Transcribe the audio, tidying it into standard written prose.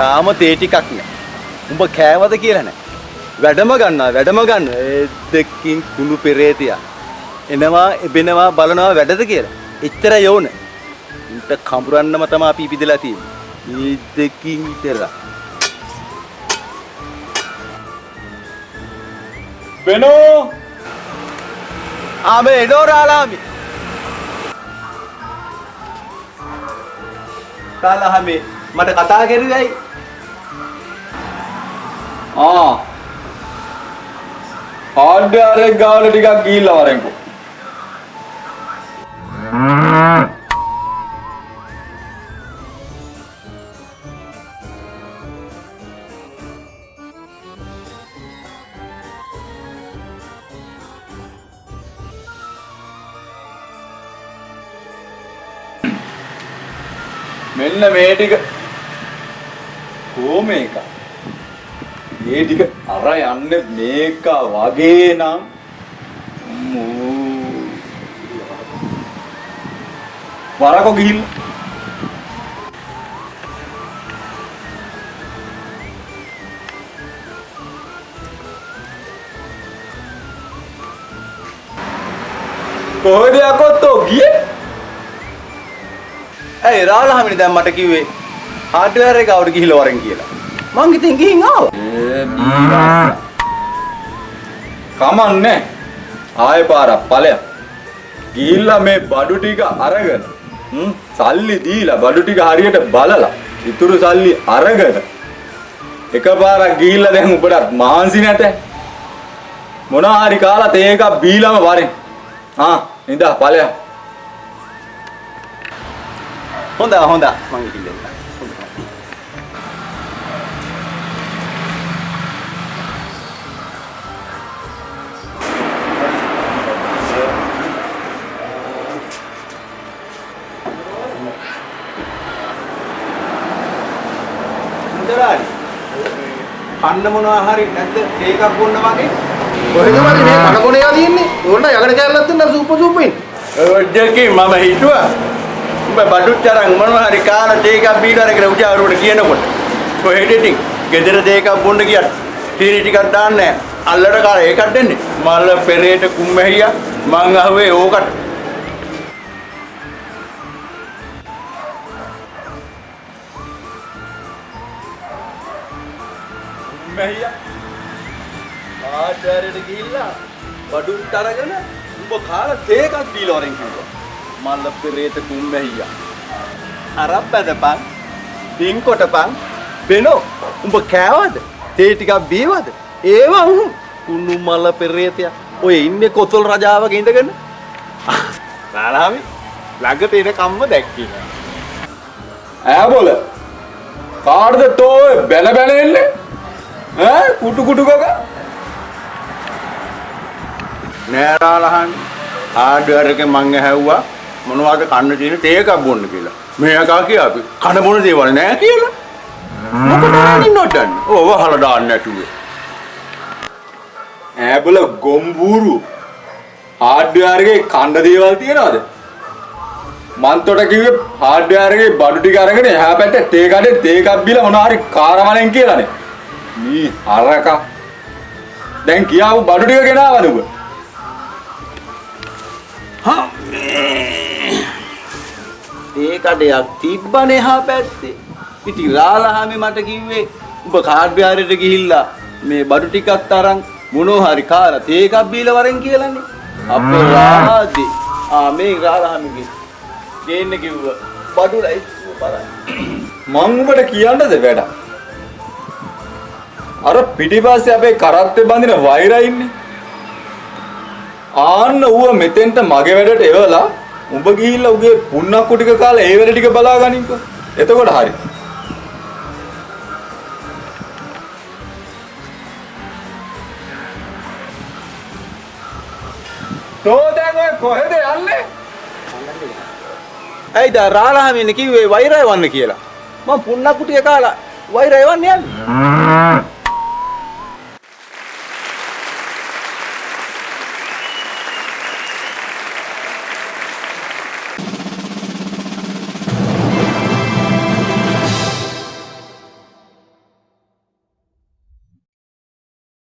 තාම තේ ටිකක් නෑ. උඹ කෑවද කියලා නෑ. වැඩම ගන්න. ඒ දෙකින් කුණු පෙරේතියා. එනවා එබෙනවා බලනවා වැඩද කියලා. එච්චර යෝන. උන්ට කඹරන්නම තමයි අපි ඉපිදලා තියෙන්නේ. මේ දෙකින් විතර. බෙනෝ ආමේ එනෝරාලාමි. කාලාමි මට කතා කරුවයි. ආඩ්‍යාරේ ගාවල ටිකක් ගිහිල්ලා වරෙන්කෝ. මෙන්න මේ ටික කොමේක මේ ටික අර යන්නේ මේක වගේ නම් වරකෝ ගිහිල්ලා කොහෙද යකෝතෝ ගියේ? ඇයි රාලහාමිනේ දැන් මට කිව්වේ හાર્ඩ්වෙයාර් එක අවුට ගිහිල්ලා වරෙන් කියලා. මං ඉතින් ගිහින් ආවා. කමන්නේ. ආයෙ පාරක් ඵලයක්. ගිහිල්ලා මේ බඩු ටික අරගෙන සල්ලි දීලා බඩු ටික හරියට බලලා ඉතුරු සල්ලි අරගෙන එකපාරක් ගිහිල්ලා දැන් උඹට මහන්සි නැත. මොනවා හරි කාලා තේ එකක් බීලම වරෙන්. ඉඳා ඵලයක්. හොඳ මං ගිහින් කන්න මොනවා හරි නැද්ද තේ එකක් බොන්න වගේ කොහෙද වගේ මේ කන කොනේ යා තියෙන්නේ ඕන්න යකඩ කැල්ලක් දෙන්න සූප ඉන්න ඔය දෙකේ මම හිතුවා උඹ බඩුත් අරන් මොනවා හරි කාලා තේ එකක් බීලා අරගෙන උජාරුවට කියනකොට කොහෙද ඉතින් ගෙදර තේ එකක් බොන්න ගියත් තීරි ටිකක් දාන්නේ අල්ලට කාලා ඒකක් දෙන්නේ මල්ල පෙරේට කුම්මැහියා මං අහුවේ ඕකට කුම්මැහියා ආචාර්යයට ගිහිල්ලා බඩුත් අරගෙන උඹ කාලා තේ එකක් දීලා වරෙන් කිව්වා මල්ල පෙරේට කුම්මැහියා අරක් බැදපන් දින් කොටපන් බෙනෝ උඹ කෑවද තේ ටිකක් බීවද ඒවා කුණු මල්ල පෙරේතයා ඔය ඉන්නේ කොතල් රජාවක ඉඳගෙන රාලාමි ළඟට එන කම්ම දැක්කේ ඈ බෝල කාටද තෝ බැන එන්නේ කුටු ගග නෑ රාලහන් හાર્ඩ්වෙයාර් එකේ මං ඇහැව්වා මොනවද කන්න තියෙන තේ එකක් බොන්න කියලා මේ එකා කියාපි කන බොන දේවල් නෑ කියලා මොකටද ඉන්නවද ඕව හල දාන්න නැතුවේ ඈබල ගොම්බూరు හાર્ඩ්වෙයාර් එකේ කන්න දේවල් තියනවද මන්තොට කිව්වේ හાર્ඩ්වෙයාර් එකේ බඩු ටික අරගෙන එහා පැත්තේ තේ කඩේ තේ එකක් බීලා මොනවා හරි කාරමලෙන් කියලානේ මේ හරක දැන් කියාව බඩු ටික ගෙනාවද උඹ තේ කඩයක් තිබ්බනේ එහා පැත්තේ ඉතින් රාලහාමි මට කිව්වේ උඹ හાર્ඩ්වෙයාර් එකට ගිහිල්ලා මේ බඩු ටිකක් අරන් මොනවා හරි කාලා තේ එකක් බීලා වරෙන් කියලානේ අපේ රාජි මේ රාලහාමිගේ ගේන්න කිව්වා බඩු ලයිස්තුව බලන්න මං උඹට කියන්නද වැඩ අර පිටිපස්සේ අපේ කරත්තේ බඳින වෛරය ඉන්නේ ආන්න ඌව මෙතෙන්ට මගේ වැඩට එවලා උඹ ගිහිල්ලා උගේ පුන්නක්කු ටික කාලා ඒ වැඩ ටික බලා ගනින්කෝ එතකොට හරි තෝ දැන් ඔය කොහෙද යන්නේ ඇයිද රාලහාමිනේ කිව්වේ වෛරය වන්න කියලා? මම පුන්නක් කුටිය කාලා වෛරය වන්න යන්නේ.